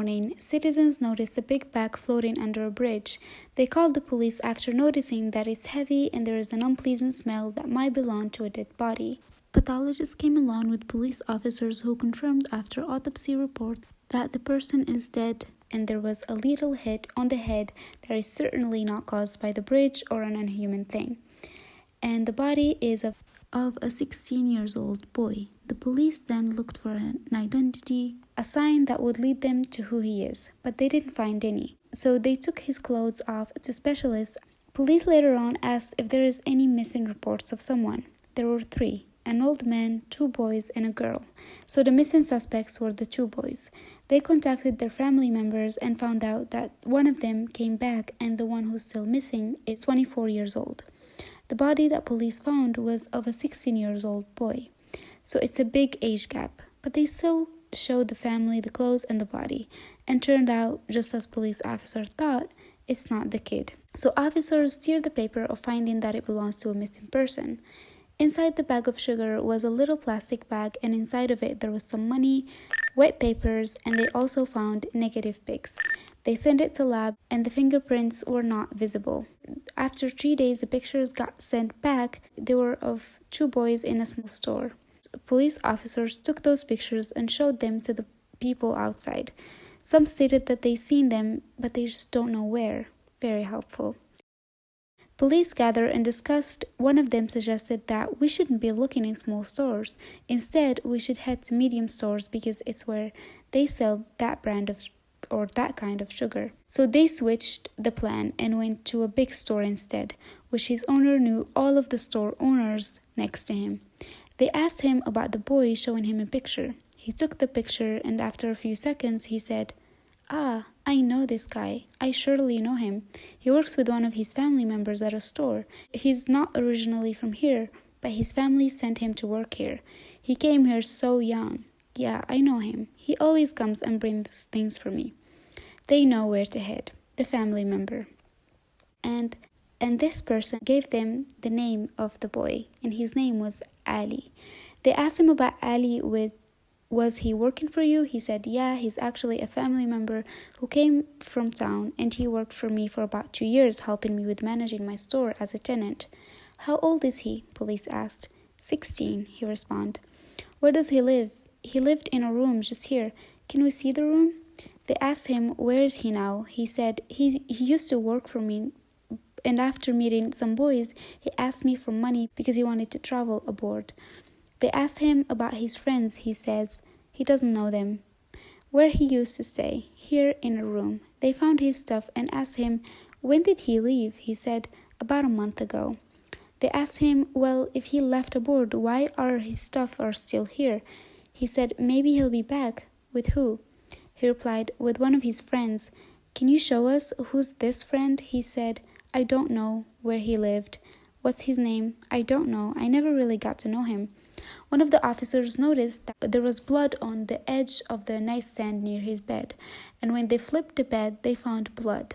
morning, citizens noticed a big bag floating under a bridge. They called the police after noticing that it's heavy and there is an unpleasant smell that might belong to a dead body. Pathologists came along with police officers who confirmed after autopsy report that the person is dead and there was a little hit on the head that is certainly not caused by the bridge or an unhuman thing. And the body is of a 16-year-old boy. The police then looked for an identity, a sign that would lead them to who he is, but they didn't find any. So they took his clothes off to specialists. Police later on asked if there is any missing reports of someone. There were 3, an old man, 2 boys, and a girl. So the missing suspects were the 2 boys. They contacted their family members and found out that one of them came back and the one who's still missing is 24 years old. The body that police found was of a 16-year-old boy. So it's a big age gap, but they still showed the family the clothes and the body, and turned out, just as police officer thought, it's not the kid. So officers steered the paper of finding that it belongs to a missing person. Inside the bag of sugar was a little plastic bag, and inside of it there was some money, wet papers, and they also found negative pics. They sent it to lab and the fingerprints were not visible. After 3 days, the pictures got sent back. They were of 2 boys in a small store. Police officers took those pictures and showed them to the people outside. Some stated that they seen them, but they just don't know where. Very helpful. Police gathered and discussed. One of them suggested that we shouldn't be looking in small stores. Instead, we should head to medium stores because it's where they sell that brand of or that kind of sugar. So they switched the plan and went to a big store instead, which his owner knew all of the store owners next to him. They asked him about the boy, showing him a picture. He took the picture and after a few seconds he said, I know this guy. I surely know him. He works with one of his family members at a store. He's not originally from here, but his family sent him to work here. He came here so young. Yeah, I know him. He always comes and brings things for me. They know where to head, the family member. And this person gave them the name of the boy, and his name was Ali. They asked him about Ali was he working for you? He said, yeah, he's actually a family member who came from town, and he worked for me for about 2 years, helping me with managing my store as a tenant. How old is he? Police asked. 16, he responded. Where does he live? He lived in a room just here. Can we see the room? They asked him, where is he now? He said, he used to work for me, and after meeting some boys, he asked me for money because he wanted to travel abroad. They asked him about his friends. He says he doesn't know them. Where he used to stay? Here in a room. They found his stuff and asked him, when did he leave? He said, about a month ago. They asked him, well, if he left abroad, why are his stuff still here? He said, maybe he'll be back. With who? He replied, with one of his friends. Can you show us who's this friend? He said, I don't know where he lived. What's his name? I don't know. I never really got to know him. One of the officers noticed that there was blood on the edge of the nightstand near his bed, and when they flipped the bed, they found blood.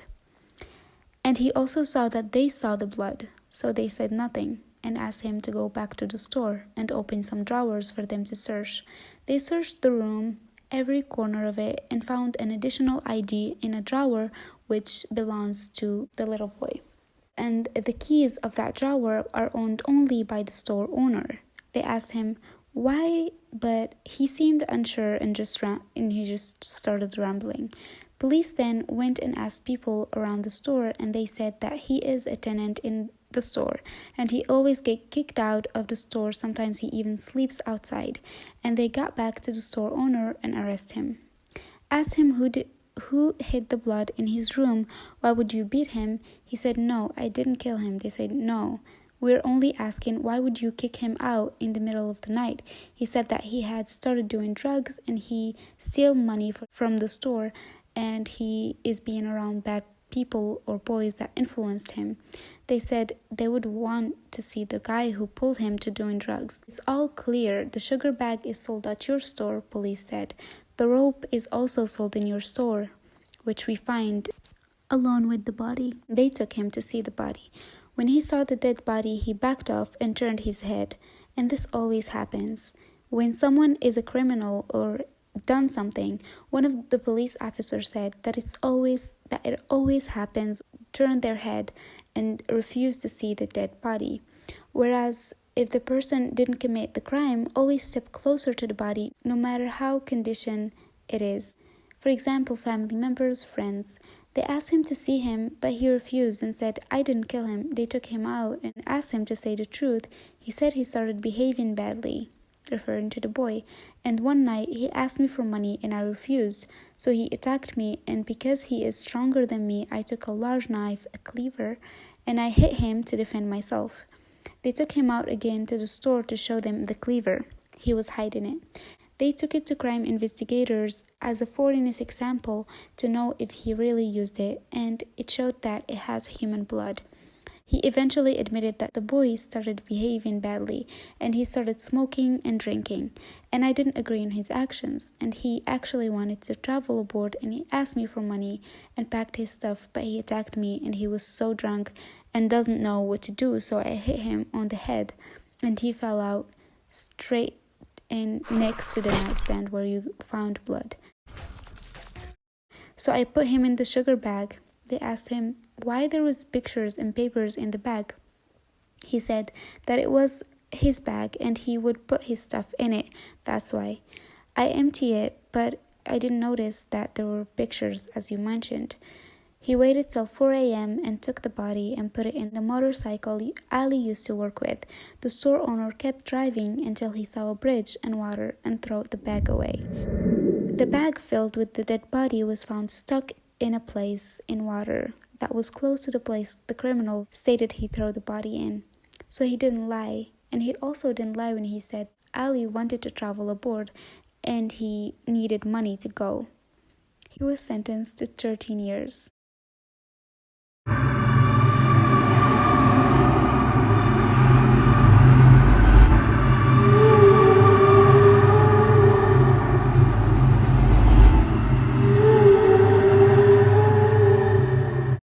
And he also saw that they saw the blood, so they said nothing and asked him to go back to the store and open some drawers for them to search. They searched the room, every corner of it, and found an additional ID in a drawer which belongs to the little boy. And the keys of that drawer are owned only by the store owner. They asked him why, but he seemed unsure and he just started rambling. Police then went and asked people around the store, and they said that he is a tenant in the store and he always gets kicked out of the store. Sometimes he even sleeps outside. And they got back to the store owner and arrested him. Asked him who hid the blood in his room. Why would you beat him? He said, no, I didn't kill him. They said, no. We're only asking, why would you kick him out in the middle of the night? He said that he had started doing drugs and he steal money from the store, and he is being around bad people or boys that influenced him. They said they would want to see the guy who pulled him to doing drugs. It's all clear. The sugar bag is sold at your store, police said. The rope is also sold in your store, which we find along with the body. They took him to see the body. When he saw the dead body, he backed off and turned his head. And this always happens. When someone is a criminal or done something. One of the police officers said that it always happens, turn their head and refuse to see the dead body. Whereas if the person didn't commit the crime, always step closer to the body no matter how conditioned it is. For example, family members, friends. They asked him to see him, but he refused and said, I didn't kill him. They took him out and asked him to say the truth. He said he started behaving badly, referring to the boy. And one night he asked me for money and I refused. So he attacked me, and because he is stronger than me, I took a large knife, a cleaver, and I hit him to defend myself. They took him out again to the store to show them the cleaver. He was hiding it. They took it to crime investigators as a forensic sample to know if he really used it, and it showed that it has human blood. He eventually admitted that the boy started behaving badly and he started smoking and drinking, and I didn't agree on his actions, and he actually wanted to travel aboard and he asked me for money and packed his stuff, but he attacked me and he was so drunk and doesn't know what to do, so I hit him on the head and he fell out straight in next to the nightstand where you found blood. So I put him in the sugar bag. They asked him why there was pictures and papers in the bag. He said that it was his bag and he would put his stuff in it. That's why. I emptied it, but I didn't notice that there were pictures as you mentioned. He waited till 4 a.m. and took the body and put it in the motorcycle Ali used to work with. The store owner kept driving until he saw a bridge and water and threw the bag away. The bag filled with the dead body was found stuck in a place in water that was close to the place the criminal stated he threw the body in. So he didn't lie. And he also didn't lie when he said Ali wanted to travel aboard and he needed money to go. He was sentenced to 13 years.